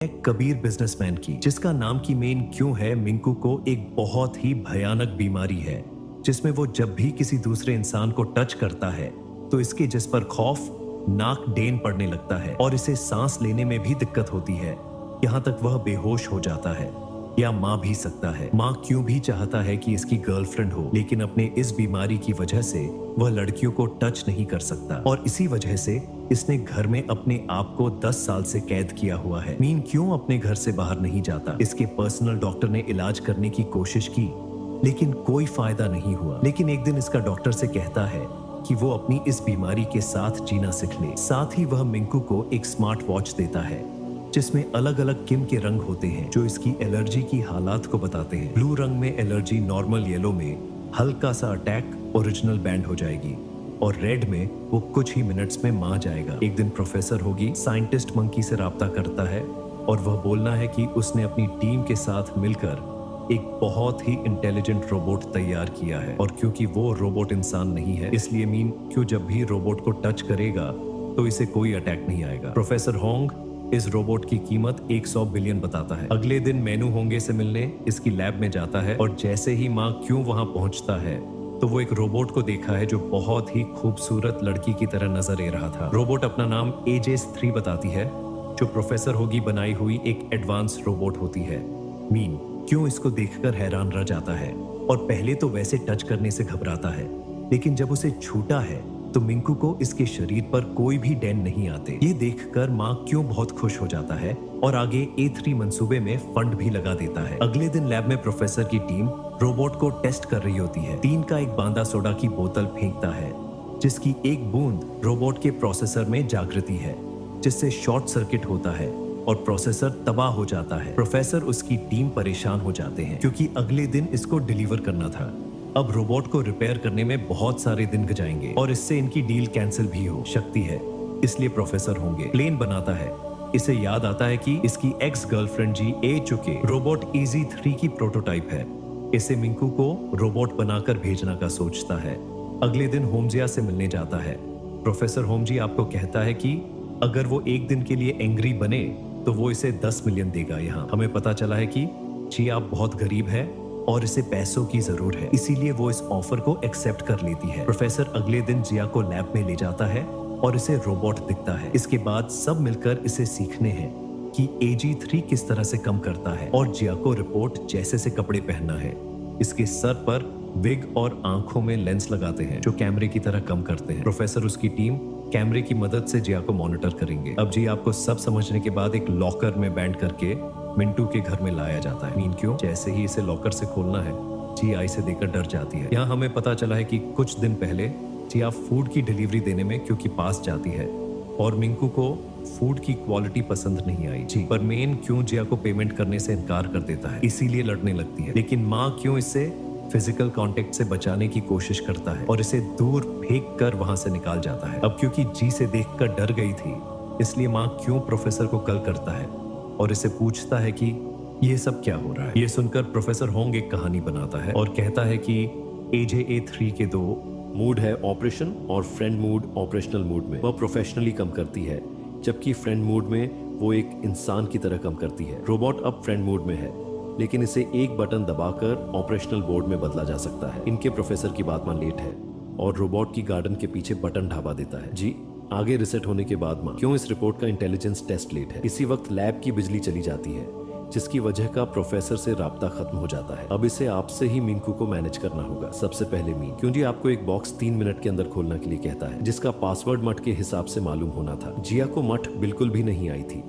Kabir businessman की, जिसका नाम की मेन क्यों है मिंकू को एक बहुत ही भयानक बीमारी है, जिसमें वो जब भी किसी दूसरे इंसान को टच करता है तो इसके जिस पर खौफ नाक डेन पड़ने लगता है और इसे सांस लेने में भी दिक्कत होती है, यहाँ तक वह बेहोश हो जाता है या मां भी सकता है। मां क्यों भी चाहता है कि इसकी गर्लफ्रेंड हो, लेकिन अपने इस बीमारी की वजह से वह लड़कियों को टच नहीं कर सकता और इसी वजह से इसने घर में अपने आप को 10 साल से कैद किया हुआ है। मीन क्यों अपने घर से बाहर नहीं जाता। इसके पर्सनल डॉक्टर ने इलाज करने की कोशिश की लेकिन कोई फायदा नहीं हुआ। लेकिन एक दिन इसका डॉक्टर से कहता है कि वो अपनी इस बीमारी के साथ जीना सीख ले। साथ ही वह मिंकू को एक स्मार्ट वॉच देता है जिसमें अलग अलग किम के रंग होते हैं जो इसकी एलर्जी की हालात को बताते हैं। ब्लू रंग में एलर्जी नॉर्मल, येलो में हल्का सा अटैक ओरिजिनल बैंड हो जाएगी और रेड में वो कुछ ही मिनट्स में मान जाएगा। एक दिन प्रोफेसर होगी साइंटिस्ट मंकी से राब्ता करता है और वह बोलना है कि उसने अपनी टीम के साथ मिलकर एक बहुत ही इंटेलिजेंट रोबोट तैयार किया है और क्योंकि वो रोबोट इंसान नहीं है इसलिए मीन क्यों जब भी रोबोट को टच करेगा तो इसे कोई अटैक नहीं आएगा। प्रोफेसर होंग इस रोबोट की कीमत 100 बिलियन बताता है। अगले दिन मेनू होंगे से मिलने इसकी लैब में जाता है और जैसे ही माँ क्यों वहां पहुंचता है तो वो एक रोबोट को देखा है जो बहुत ही खूबसूरत लड़की की तरह नजर आ रहा था। रोबोट अपना नाम AJ3 बताती है जो प्रोफेसर होगी बनाई हुई एक एडवांस रोबोट होती है। मीन क्यों इसको देखकर हैरान रह जाता है और पहले तो वैसे टच करने से घबराता है लेकिन जब उसे छूटा है तो मिंकू को इसके शरीर पर कोई भी डेन नहीं आते। ये देखकर माँ क्यों बहुत खुश हो जाता है और आगे A3 मंसूबे में फंड भी लगा देता है। अगले दिन लैब में प्रोफेसर की टीम रोबोट को टेस्ट कर रही होती है। 3 का एक बांदा सोडा की बोतल फेंकता है जिसकी एक बूंद रोबोट के प्रोसेसर में जागृति है जिससे शॉर्ट सर्किट होता है और प्रोसेसर तबाह हो जाता है। प्रोफेसर उसकी टीम परेशान हो जाते हैं क्योंकि अगले दिन इसको डिलीवर करना था। अब रोबोट को रिपेयर करने में बहुत सारे दिन जाएंगे और इससे इनकी डील कैंसिल भी हो सकती है, इसलिए प्रोफेसर होंगे प्लेन बनाता है। इसे याद आता है कि इसकी एक्स गर्लफ्रेंड जी ए चुके रोबोट EZ3 की प्रोटोटाइप है। इसे मिंकू को रोबोट बनाकर भेजना का सोचता है। अगले दिन होमजिया से मिलने जाता है। प्रोफेसर होमजी आपको कहता है कि अगर वो एक दिन के लिए एंग्री बने तो वो इसे 10 मिलियन देगा। यहाँ हमें पता चला है कि जी आप बहुत गरीब है और इसे पैसों की जरूरत है, इसीलिए वो इस ऑफर को एक्सेप्ट कर लेती है। प्रोफेसर अगले दिन जिया को लैब में ले जाता है और इसे रोबोट दिखता है। इसके बाद सब मिलकर इसे सीखने हैं कि AG3 किस तरह से कम करता है और जिया को रिपोर्ट जैसे से कपड़े पहनना है। इसके सर पर विग और आंखों में लेंस लगाते हैं जो कैमरे की तरह कम करते हैं। प्रोफेसर उसकी टीम कैमरे की मदद से जिया को मॉनिटर करेंगे। अब जी आपको सब समझने के बाद एक लॉकर में बैंड करके मिंटू के घर में लाया जाता है। मीन क्यों जैसे ही इसे लॉकर से खोलना है जी आई से देकर डर जाती है। यहाँ हमें पता चला है कि कुछ दिन पहले जिया फूड की डिलीवरी देने में क्योंकि पास जाती है और मिंकू को फूड की क्वालिटी पसंद नहीं आई जी, पर मेन क्यों जिया को पेमेंट करने से इनकार कर देता है, इसीलिए लड़ने लगती है। लेकिन माँ क्यों इससे फिजिकल कांटेक्ट से बचाने की कोशिश करता है और इसे दूर फेंक कर वहां से निकाल जाता है। अब क्योंकि जी से देखकर डर गई थी इसलिए माँ क्यों प्रोफेसर को कॉल करता है और इसे पूछता है कि ये सब क्या हो रहा है। ये सुनकर प्रोफेसर होंग एक कहानी बनाता है और कहता है कि AJ3 के 2 मूड है ऑपरेशन और फ्रेंड मूड। ऑपरेशनल मूड में वह प्रोफेशनली कम करती है जबकि फ्रेंड मूड में वो एक इंसान की तरह कम करती है। रोबोट अब फ्रेंड मूड में है लेकिन इसे एक बटन दबाकर ऑपरेशनल मोड में बदला जा सकता है। इनके प्रोफेसर की बात मान लेट है और रोबोट की गार्डन के पीछे बटन ढाबा देता है। जी आगे रिसेट होने के बाद मां क्यों इस रिपोर्ट का इंटेलिजेंस टेस्ट लेट है। इसी वक्त लैब की बिजली चली जाती है जिसकी वजह का प्रोफेसर से राब्ता खत्म हो जाता है। अब इसे आपसे ही मिंकू को मैनेज करना होगा। सबसे पहले मीन क्यों जी आपको एक बॉक्स 3 मिनट के अंदर खोलने के लिए कहता है जिसका पासवर्ड मठ के हिसाब से मालूम होना था। जिया को मठ बिल्कुल भी नहीं आई थी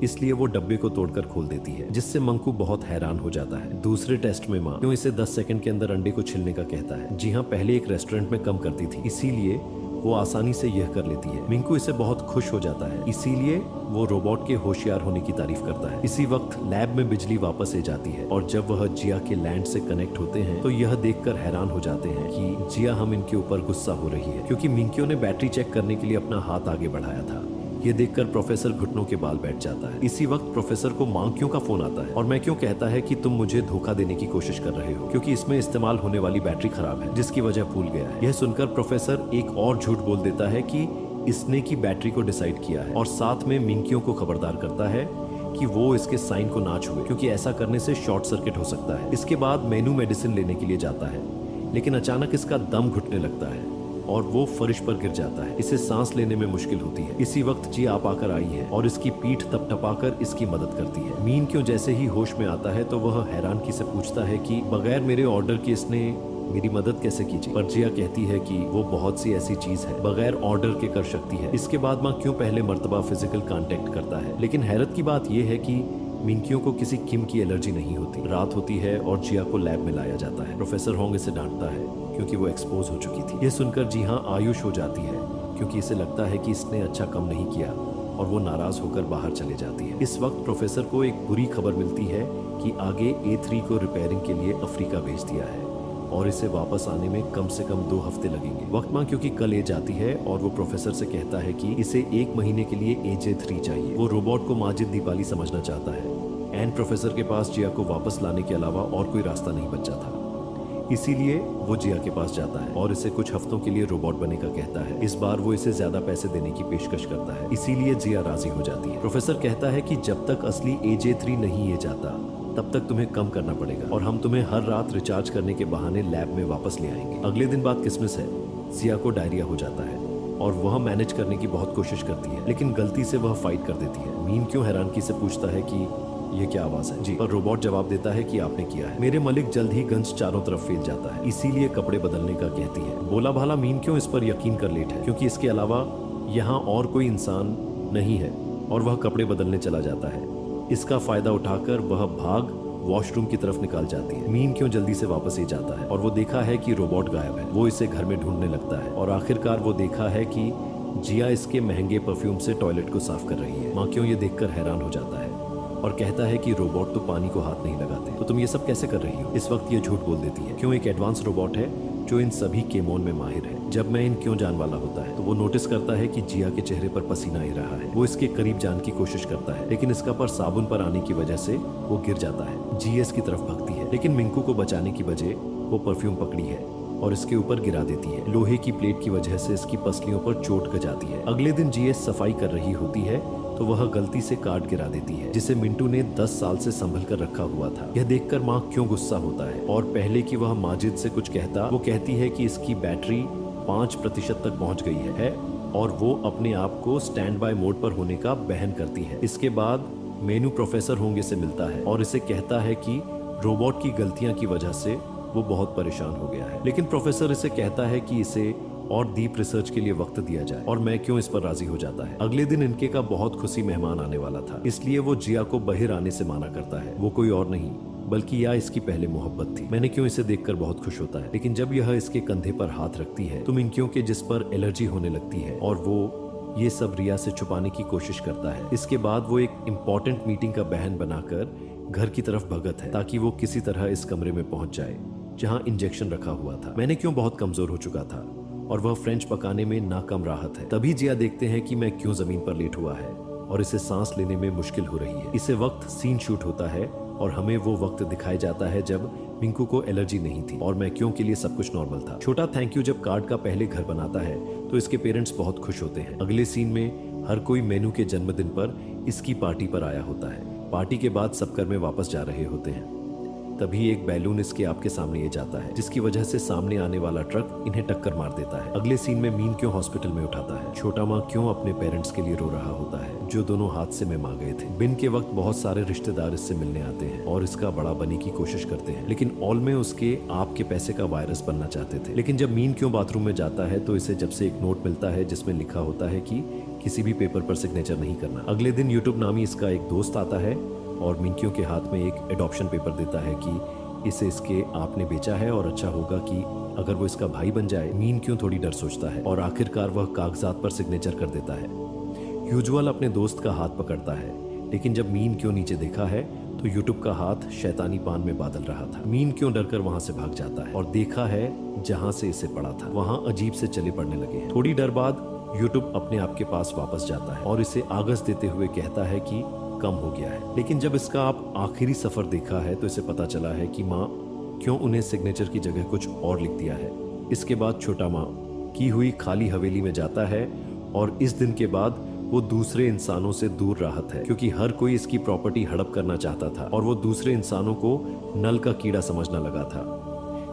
इसलिए वो डब्बे को तोड़कर खोल देती है जिससे मंकू बहुत हैरान हो जाता है। दूसरे टेस्ट में माँ क्यों इसे 10 सेकंड के अंदर अंडे को छिलने का कहता है। जी हाँ पहले एक रेस्टोरेंट में कम करती थी इसीलिए वो आसानी से यह कर लेती है। मिंकू इससे बहुत खुश हो जाता है इसीलिए वो रोबोट के होशियार होने की तारीफ करता है। इसी वक्त लैब में बिजली वापस आ जाती है और जब वह जिया के लैंड से कनेक्ट होते हैं तो यह देखकर हैरान हो जाते हैं कि जिया हम इनके ऊपर गुस्सा हो रही है क्योंकि मिंकियो ने बैटरी चेक करने के लिए अपना हाथ आगे बढ़ाया था। ये देखकर प्रोफेसर घुटनों के बाल बैठ जाता है। इसी वक्त प्रोफेसर को मां क्यों का फोन आता है और मैं क्यों कहता है कि तुम मुझे धोखा देने की कोशिश कर रहे हो क्योंकि इसमें इस्तेमाल होने वाली बैटरी खराब है जिसकी वजह भूल गया है। यह सुनकर प्रोफेसर एक और झूठ बोल देता है कि इसने की बैटरी को डिसाइड किया है और साथ में मिंकियों को खबरदार करता है कि वो इसके साइन को ना छुए, क्योंकि ऐसा करने से शॉर्ट सर्किट हो सकता है। इसके बाद मेनू मेडिसिन लेने के लिए जाता है, लेकिन अचानक इसका दम घुटने लगता है और वो फर्श पर गिर जाता है। इसे सांस लेने में मुश्किल होती है। इसी वक्त जी आप आकर आई है और इसकी पीठ थपथपाकर इसकी मदद करती है। मीन क्यों जैसे ही होश में आता है तो वह हैरानगी से पूछता है कि बगैर मेरे ऑर्डर के इसने मेरी मदद कैसे कीजिए। पर जिया कहती है कि वो बहुत सी ऐसी चीज है बगैर ऑर्डर के कर सकती है। इसके बाद माँ क्यों पहले मर्तबा फिजिकल कांटेक्ट करता है, लेकिन हैरत की बात यह है कि मिंकियों को किसी किम की एलर्जी नहीं होती। रात होती है और जिया को लैब में लाया जाता है। प्रोफेसर होंग इसे डांटता है क्योंकि वो एक्सपोज हो चुकी थी। ये सुनकर जी हाँ आयुष हो जाती है, क्योंकि इसे लगता है कि इसने अच्छा कम नहीं किया और वो नाराज होकर बाहर चले जाती है। इस वक्त प्रोफेसर को एक बुरी खबर मिलती है कि आगे A3 को रिपेयरिंग के लिए अफ्रीका भेज दिया है और इसे वापस आने में कम से कम 2 हफ्ते लगेंगे। वक्त माँ क्योंकि कल एज आती है और वो प्रोफेसर से कहता है कि इसे 1 महीने के लिए AJ3 चाहिए। वो रोबोट को माजिद दीपाली समझना चाहता है एंड प्रोफेसर के पास जिया को वापस लाने के अलावा और कोई रास्ता नहीं बचा था। इसीलिए वो जिया के पास जाता है और इसे कुछ हफ्तों के लिए रोबोट बनने का कहता है। इस बार वो इसे ज्यादा पैसे देने की पेशकश करता है, इसीलिए जिया राजी हो जाती है। प्रोफेसर कहता है कि जब तक असली AJ3 नहीं ये जाता तब तक तुम्हें कम करना पड़ेगा और हम तुम्हें हर रात रिचार्ज करने के बहाने लैब में वापस ले आएंगे। अगले दिन बात किसमिस है, जिया को डायरिया हो जाता है और वह मैनेज करने की बहुत कोशिश करती है, लेकिन गलती से वह फाइट कर देती है। मीन क्यों हैरानगी से पूछता है कि ये क्या आवाज है। जी, पर रोबोट जवाब देता है कि आपने किया है। मेरे मलिक जल्द ही गंज चारों तरफ फैल जाता है, इसीलिए कपड़े बदलने का कहती है। बोला भाला मीन क्यों इस पर यकीन कर लेट है, क्योंकि इसके अलावा यहाँ और कोई इंसान नहीं है और वह कपड़े बदलने चला जाता है। इसका फायदा उठाकर वह भाग वॉशरूम की तरफ निकाल जाती है। मीन क्यों जल्दी से वापस ही जाता है और वो देखा है कि रोबोट गायब है। वो इसे घर में ढूंढने लगता है और आखिरकार वो देखा है कि जिया इसके महंगे परफ्यूम से टॉयलेट को साफ कर रही है। माँ क्यों ये देखकर हैरान हो जाता है और कहता है कि रोबोट तो पानी को हाथ नहीं लगाते, तो तुम ये सब कैसे कर रही हो। इस वक्त ये झूठ बोल देती है। क्यों एक एडवांस रोबोट है जो इन सभी केमोन में माहिर है। जब मैं इन क्यों जान वाला होता है तो वो नोटिस करता है कि जिया के चेहरे पर पसीना आ रहा है। वो इसके करीब जाने की कोशिश करता है, लेकिन इसका पर साबुन पर आने की वजह से वो गिर जाता है। जीएस की तरफ भगती है, लेकिन मिंकू को बचाने की बजाय वो परफ्यूम पकड़ी है और इसके ऊपर गिरा देती है। लोहे की प्लेट की वजह से इसकी पसलियों पर चोट गजाती है। अगले दिन जीएस सफाई कर रही होती है तो वह गलती से काट गिरा देती है, जिसे मिंटू ने 10 साल से संभल कर रखा हुआ था। यह देखकर माँ क्यों गुस्सा होता है और पहले कि वह माजिद से कुछ कहता, वो कहती है कि इसकी बैटरी 5% तक पहुंच गई है और वो अपने आप को स्टैंड बाय मोड पर होने का बहन करती है। इसके बाद मेनू प्रोफेसर होंगे से मिलता है और इसे कहता है कि रोबोट की गलतियां की वजह से वो बहुत परेशान हो गया है, लेकिन प्रोफेसर इसे कहता है कि इसे और डीप रिसर्च के लिए वक्त दिया जाए और मैं क्यों इस पर राजी हो जाता है। अगले दिन इनके का बहुत खुशी मेहमान आने वाला था, इसलिए वो जिया को बाहर आने से माना करता है। वो कोई और नहीं बल्कि या इसकी पहले मोहब्बत थी। मैंने क्यों इसे देखकर बहुत खुश होता है, लेकिन जब यह इसके कंधे पर हाथ रखती है तो मिंकियों के जिस पर एलर्जी होने लगती है और वो ये सब रिया से छुपाने की कोशिश करता है। इसके बाद वो एक इम्पोर्टेंट मीटिंग का बहन बनाकर घर की तरफ भगत है ताकि वो किसी तरह इस कमरे में पहुंच जाए जहां इंजेक्शन रखा हुआ था। मैंने क्यों बहुत कमजोर हो चुका था और वह फ्रेंच पकाने में नाकम राहत है। तभी जिया देखते हैं कि मैं क्यों जमीन पर लेट हुआ है और इसे सांस लेने में मुश्किल हो रही है। इसे वक्त सीन शूट होता है और हमें वो वक्त दिखाया जाता है जब मिंकू को एलर्जी नहीं थी और मैं क्यों के लिए सब कुछ नॉर्मल था। छोटा थैंक यू जब कार्ड का पहले घर बनाता है तो इसके पेरेंट्स बहुत खुश होते हैं। अगले सीन में हर कोई मेनू के जन्मदिन पर इसकी पार्टी पर आया होता है। पार्टी के बाद सब घर में वापस जा रहे होते हैं, तभी एक बैलून इसके आपके सामने ये जाता है, जिसकी वजह से सामने आने वाला ट्रक इन्हें टक्कर मार देता है। अगले सीन में मीन क्यों हॉस्पिटल में उठाता है। छोटा माँ क्यों अपने पेरेंट्स के लिए रो रहा होता है जो दोनों हादसे में मार गए थे। बिन के वक्त बहुत सारे रिश्तेदार इससे मिलने आते हैं और इसका बड़ा बनने की कोशिश करते हैं, लेकिन ऑल में उसके आपके पैसे का वायरस बनना चाहते थे। लेकिन जब मीन क्यों बाथरूम में जाता है तो इसे जब से एक नोट मिलता है जिसमें लिखा होता है कि किसी भी पेपर पर सिग्नेचर नहीं करना। अगले दिन यूट्यूब नामी इसका एक दोस्त आता है और मिंकियों के हाथ में एक एडॉप्शन पेपर देता है कि इसे इसके आपने बेचा है और अच्छा होगा कि अगर वो इसका भाई बन जाए। मीन क्यों थोड़ी डर सोचता है और आखिरकार वह कागजात पर सिग्नेचर कर देता है। यूजुअल अपने दोस्त का हाथ पकड़ता है, लेकिन जब मीन क्यों नीचे देखा है तो यूट्यूब का हाथ शैतानी पान में बादल रहा था। मीन क्यों डरकर वहां से भाग जाता है और देखा है जहां से इसे पड़ा था वहां अजीब से चले पड़ने लगे हैं। थोड़ी देर बाद यूट्यूब अपने आप के पास वापस जाता है और इसे आगस देते हुए कहता है कि कम हो गया है। लेकिन जब इसका आप आखिरी सफर देखा है तो इसे पता चला है कि माँ क्यों उन्हें सिग्नेचर की जगह कुछ और लिख दिया है। इसके बाद छोटा माँ की हुई खाली हवेली में जाता है और इस दिन के बाद वो दूसरे इंसानों से दूर राहत है, क्योंकि हर कोई इसकी प्रॉपर्टी हड़प करना चाहता था और वो दूसरे इंसानों को नल का कीड़ा समझना लगा था,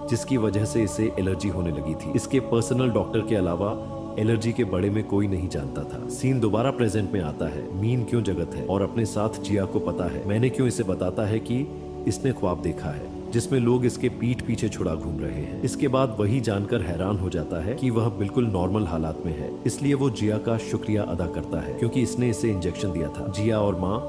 जिसकी वजह से इसे एलर्जी होने लगी थी। इसके पर्सनल डॉक्टर के अलावा एलर्जी के बारे में कोई नहीं जानता था। सीन दोबारा प्रेजेंट में आता है। मीन क्यों जगत है और अपने साथ जिया को पता है। मैंने क्यों इसे बताता है कि इसने ख्वाब देखा है जिसमें लोग इसके पीठ पीछे छुड़ा घूम रहे हैं। इसके बाद वही जानकर हैरान हो जाता है कि वह बिल्कुल नॉर्मल हालात में है। इसलिए वो जिया का शुक्रिया अदा करता है क्योंकि इसने इसे इंजेक्शन दिया था। जिया और माँ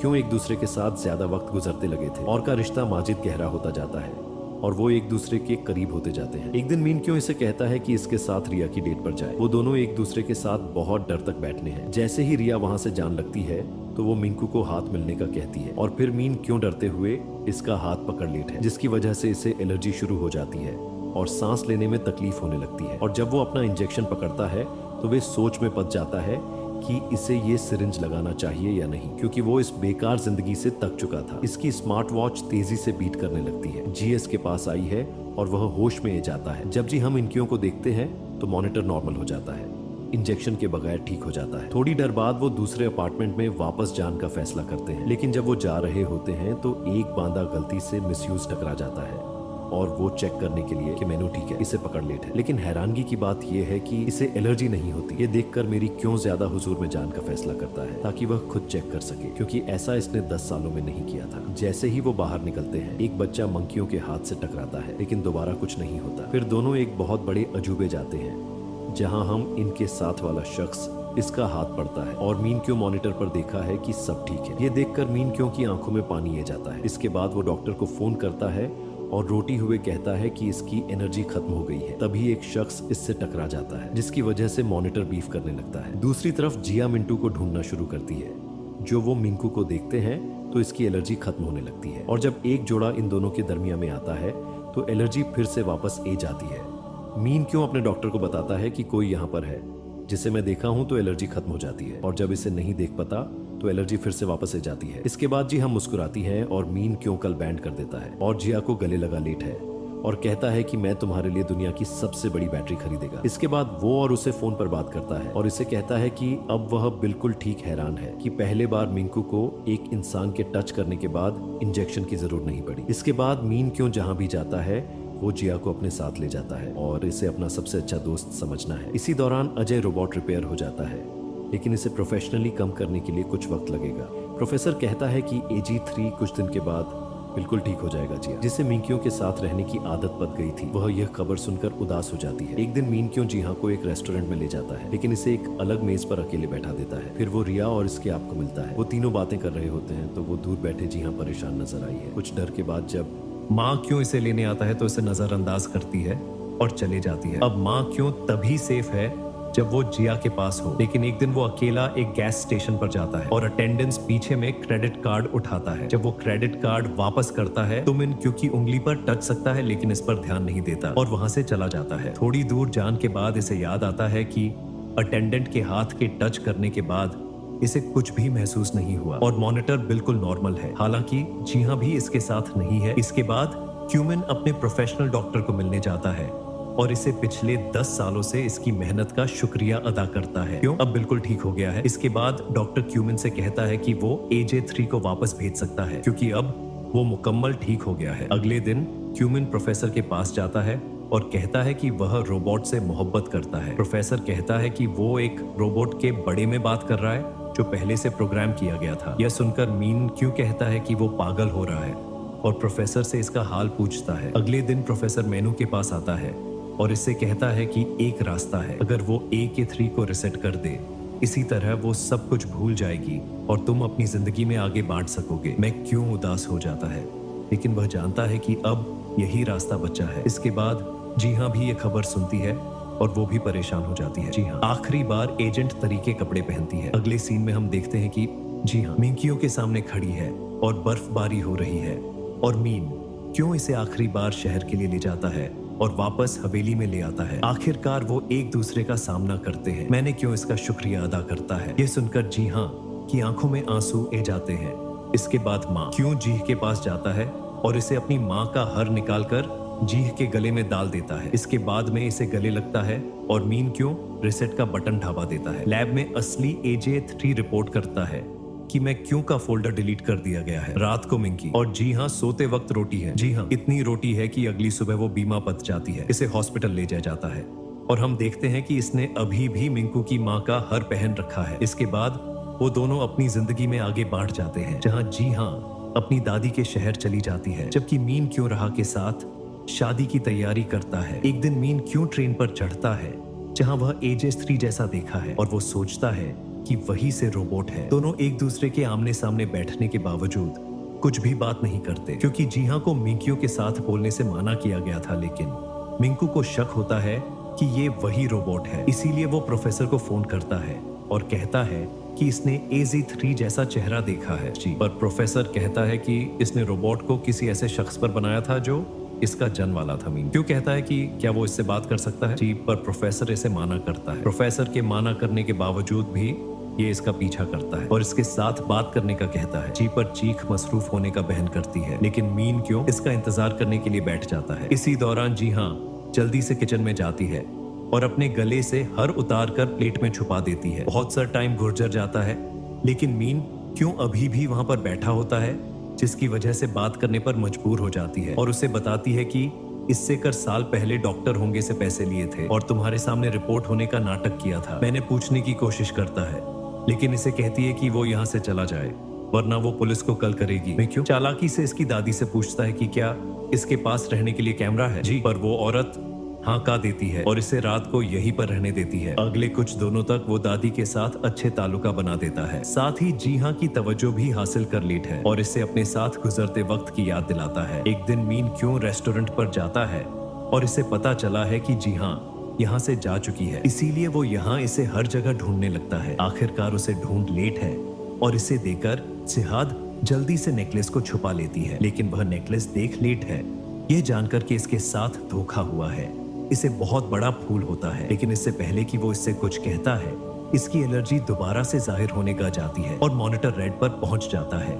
क्यों एक दूसरे के साथ ज्यादा वक्त गुजरते लगे थे और का रिश्ता माजिद गहरा होता जाता है और वो एक दूसरे के करीब होते जाते हैं। एक दिन मीन क्यों इसे कहता है कि इसके साथ रिया की डेट पर जाए। वो दोनों एक दूसरे के साथ बहुत डर तक बैठने हैं। जैसे ही रिया वहां से जान लगती है तो वो मिंकू को हाथ मिलने का कहती है और फिर मीन क्यों डरते हुए इसका हाथ पकड़ लेते हैं, जिसकी वजह से इसे एलर्जी शुरू हो जाती है और सांस लेने में तकलीफ होने लगती है। और जब वो अपना इंजेक्शन पकड़ता है तो वे सोच में पड़ जाता है कि इसे ये सिरिंज लगाना चाहिए या नहीं, क्योंकि वो इस बेकार जिंदगी से थक चुका था। इसकी स्मार्ट वॉच तेजी से बीट करने लगती है। जीएस के पास आई है और वह होश में जाता है। जब जी हम इनकियों को देखते हैं तो मॉनिटर नॉर्मल हो जाता है, इंजेक्शन के बगैर ठीक हो जाता है। थोड़ी देर बाद वो दूसरे अपार्टमेंट में वापस जाने का फैसला करते हैं, लेकिन जब वो जा रहे होते हैं तो एक बांदा गलती से मिसयूज टकरा जाता है और वो चेक करने के लिए कि मेनू ठीक है, इसे पकड़ लेते हैं। लेकिन हैरानगी की बात यह है कि इसे एलर्जी नहीं होती। ये देखकर मेरी क्यों ज्यादा हुजूर में जाने का फैसला करता है ताकि वह खुद चेक कर सके, क्योंकि ऐसा इसने 10 सालों में नहीं किया था। जैसे ही वो बाहर निकलते हैं एक बच्चा मंकियों के हाथ से टकराता है, लेकिन दोबारा कुछ नहीं होता। फिर दोनों एक बहुत बड़े अजूबे जाते हैं जहां हम इनके साथ वाला शख्स इसका हाथ पड़ता है और मीन क्यों मॉनिटर पर देखा है कि सब ठीक है। ये देखकर मीन क्यों की आंखों में पानी आ जाता है। इसके बाद वो डॉक्टर को फोन करता है और रोटी हुए कहता है कि इसकी एनर्जी खत्म हो गई है। तभी एक शख्स इससे टकरा जाता है, जिसकी वजह से मॉनिटर बीफ करने लगता है। दूसरी तरफ जिया मिंटू को ढूंढना शुरू करती है। जो वो मिंकू को देखते हैं तो इसकी एलर्जी खत्म होने लगती है और जब एक जोड़ा इन दोनों के दरमियान में आता है तो एलर्जी फिर से वापस आ जाती है। मीन क्यों अपने डॉक्टर को बताता है कि कोई यहाँ पर है जिसे मैं देखा हूँ तो एलर्जी खत्म हो जाती है, और जब इसे नहीं देख पाता तो एलर्जी फिर से वापस आ जाती है। इसके बाद जी हम मुस्कुराती हैं और मीन क्यों कल बैंड कर देता है और जिया को गले लगा लेट है और कहता है कि मैं तुम्हारे लिए दुनिया की सबसे बड़ी बैटरी खरीदेगा। इसके बाद वो और उसे फोन पर बात करता है और इसे कहता है कि अब वह बिल्कुल ठीक हैरान है कि पहले बार मिंकू को एक इंसान के टच करने के बाद इंजेक्शन की जरूरत नहीं पड़ी। इसके बाद मीन क्यों जहां भी जाता है वो जिया को अपने साथ ले जाता है और इसे अपना सबसे अच्छा दोस्त समझना है। इसी दौरान अजय रोबोट रिपेयर हो जाता है, लेकिन इसे प्रोफेशनली कम करने के लिए कुछ वक्त लगेगा। प्रोफेसर कहता है कि AG3 कुछ दिन के बाद बिल्कुल ठीक हो जाएगा जिया, जिसे मिंकियों के साथ रहने की आदत पड़ गई थी। वह यह खबर सुनकर उदास हो जाती है। एक दिन मिंकियों जिया को एक रेस्टोरेंट में ले जाता है, लेकिन इसे एक अलग मेज पर अकेले बैठा देता है। फिर वो रिया और इसके आप को मिलता है। वो तीनों बातें कर रहे होते हैं तो वो दूर बैठे जिया परेशान नजर आई है। कुछ डर के बाद जब माँ क्यों इसे लेने आता है तो इसे नजरअंदाज करती है और चले जाती है। अब माँ क्यों तभी सेफ है जब वो जिया के पास हो, लेकिन एक दिन वो अकेला एक गैस स्टेशन पर जाता है और अटेंडेंस पीछे में क्रेडिट कार्ड उठाता है। जब वो क्रेडिट कार्ड वापस करता है तो मिन क्योंकि उंगली पर टच सकता है लेकिन इस पर ध्यान नहीं देता और वहां से चला जाता है। थोड़ी दूर जाने के बाद इसे याद आता है कि अटेंडेंट के हाथ के टच करने के बाद इसे कुछ भी महसूस नहीं हुआ और मॉनिटर बिल्कुल नॉर्मल है। हालांकि जिया भी इसके साथ नहीं है। इसके बाद क्यूमिन अपने प्रोफेशनल डॉक्टर को मिलने जाता है और इसे पिछले 10 सालों से इसकी मेहनत का शुक्रिया अदा करता है। क्यों अब बिल्कुल ठीक हो गया है। इसके बाद डॉक्टर क्यूमिन से कहता है कि वो AJ3 को वापस भेज सकता है क्योंकि अब वो मुकम्मल ठीक हो गया है। अगले दिन क्यूमिन प्रोफेसर के पास जाता है और कहता है कि वह रोबोट से मोहब्बत करता है। प्रोफेसर कहता है कि वो एक रोबोट के बड़े में बात कर रहा है जो पहले से प्रोग्राम किया गया था। यह सुनकर मीन क्यों कहता है कि वो पागल हो रहा है और प्रोफेसर से इसका हाल पूछता है। अगले दिन प्रोफेसर मेनू के पास आता है और इससे कहता है कि एक रास्ता है, अगर वो AK3 को रिसेट कर दे इसी तरह वो सब कुछ भूल जाएगी और तुम अपनी जिंदगी में आगे बांट सकोगे। मैं क्यों उदास हो जाता है, लेकिन वह जानता है कि अब यही रास्ता बचा है। इसके बाद जी हाँ भी ये खबर सुनती है और वो भी परेशान हो जाती है। जी हाँ, आखिरी बार एजेंट तरीके कपड़े पहनती है। अगले सीन में हम देखते हैं कि जी हाँ मिंकियों के सामने खड़ी है और बर्फबारी हो रही है और मीन क्यों इसे आखिरी बार शहर के लिए ले जाता है और वापस हवेली में ले आता है। आखिरकार वो एक दूसरे का सामना करते हैं। मैंने क्यों इसका शुक्रिया अदा करता है। ये सुनकर जी हाँ की आंखों में आंसू आ जाते हैं। इसके बाद माँ क्यों जी के पास जाता है और इसे अपनी माँ का हर निकाल कर जीह के गले में डाल देता है। इसके बाद में इसे गले लगता है और मीन क्यों रिसेट का बटन दबा देता है। लैब में असली AJ3 रिपोर्ट करता है कि मैं क्यों का फोल्डर डिलीट कर दिया गया है। रात को मिंकी और जी हाँ सोते वक्त रोटी है। जी हाँ, इतनी रोटी है कि अगली सुबह वो बीमा पत जाती है। इसे हॉस्पिटल ले जाया जाता है और हम देखते हैं कि इसने अभी भी मिंकू की माँ का हर पहन रखा है। इसके बाद वो दोनों अपनी जिंदगी में आगे बढ़ जाते हैं, जहाँ जी हाँ अपनी दादी के शहर चली जाती है, जबकि मीन क्यों रहा के साथ शादी की तैयारी करता है। एक दिन मीन क्यों ट्रेन पर चढ़ता है जहाँ वह AJ3 जैसा देखा है और वो सोचता है कि वही से रोबोट है। दोनों एक दूसरे के आमने सामने बैठने के बावजूद कुछ भी बात नहीं करते, क्योंकि जीहा को मिंकियों के साथ बोलने से मना किया गया था। लेकिन मिंकू को शक होता है कि ये वही रोबोट है, इसीलिए वो प्रोफेसर को फोन करता है और कहता है कि इसने AZ3 जैसा चेहरा देखा है। जी, पर प्रोफेसर कहता है कि इसने रोबोट को किसी ऐसे शख्स पर बनाया था जो इसका जन्म वाला था। मीन क्यों कहता है कि क्या वो इससे बात कर सकता है। जी, पर प्रोफेसर इसे माना करता है। प्रोफेसर के माना करने के बावजूद भी ये इसका पीछा करता है और इसके साथ बात करने का कहता है। जी, पर चीख मसरूफ होने का बहन करती है, लेकिन मीन क्यों इसका इंतजार करने के लिए बैठ जाता है। इसी दौरान जी हाँ जल्दी से किचन में जाती है और अपने गले से हर उतार कर प्लेट में छुपा देती है। बहुत सा टाइम गुजर जाता है, लेकिन मीन क्यों अभी भी वहां पर बैठा होता है, जिसकी वजह से बात करने पर मजबूर हो जाती है और उसे बताती है कि इससे कर साल पहले डॉक्टर होंगे से पैसे लिए थे और तुम्हारे सामने रिपोर्ट होने का नाटक किया था। मैंने पूछने की कोशिश करता है, लेकिन इसे कहती है कि वो यहाँ से चला जाए वरना वो पुलिस को कल करेगी। मैं क्यों चालाकी से इसकी दादी से पूछता है कि क्या इसके पास रहने के लिए कैमरा है। जी, पर वो औरत हाँ का देती है और इसे रात को यहीं पर रहने देती है। अगले कुछ दिनों तक वो दादी के साथ अच्छे ताल्लुका बना देता है, साथ ही जी हाँ की तवज्जो भी हासिल कर लेता है और इसे अपने साथ गुजरते वक्त की याद दिलाता है। एक दिन मीन क्यों रेस्टोरेंट पर जाता है और इसे पता चला है कि जी हाँ यहाँ से जा चुकी है, इसीलिए वो यहाँ इसे हर जगह ढूंढने लगता है। आखिरकार उसे ढूंढ लेट है और इसे देकर जिहाद जल्दी से नेकलेस को छुपा लेती है, लेकिन वह नेकलेस देख लेट है यह जानकर कि इसके साथ धोखा हुआ है। इसे बहुत बड़ा फूल होता है, लेकिन इससे पहले कि वो इससे कुछ कहता है इसकी एलर्जी दोबारा से जाहिर होने का जाती है और मॉनिटर रेड पर पहुंच जाता है,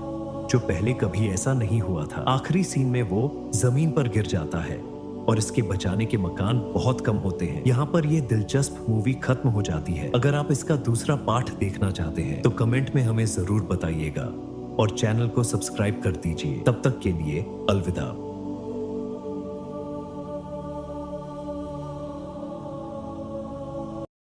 जो पहले कभी ऐसा नहीं हुआ था। आखिरी सीन में वो जमीन पर गिर जाता है और इसके बचाने के मकान बहुत कम होते हैं। यहाँ पर यह दिलचस्प मूवी खत्म हो जाती है। अगर आप इसका दूसरा पार्ट देखना चाहते हैं तो कमेंट में हमें जरूर बताइएगा और चैनल को सब्सक्राइब कर दीजिए। तब तक के लिए अलविदा।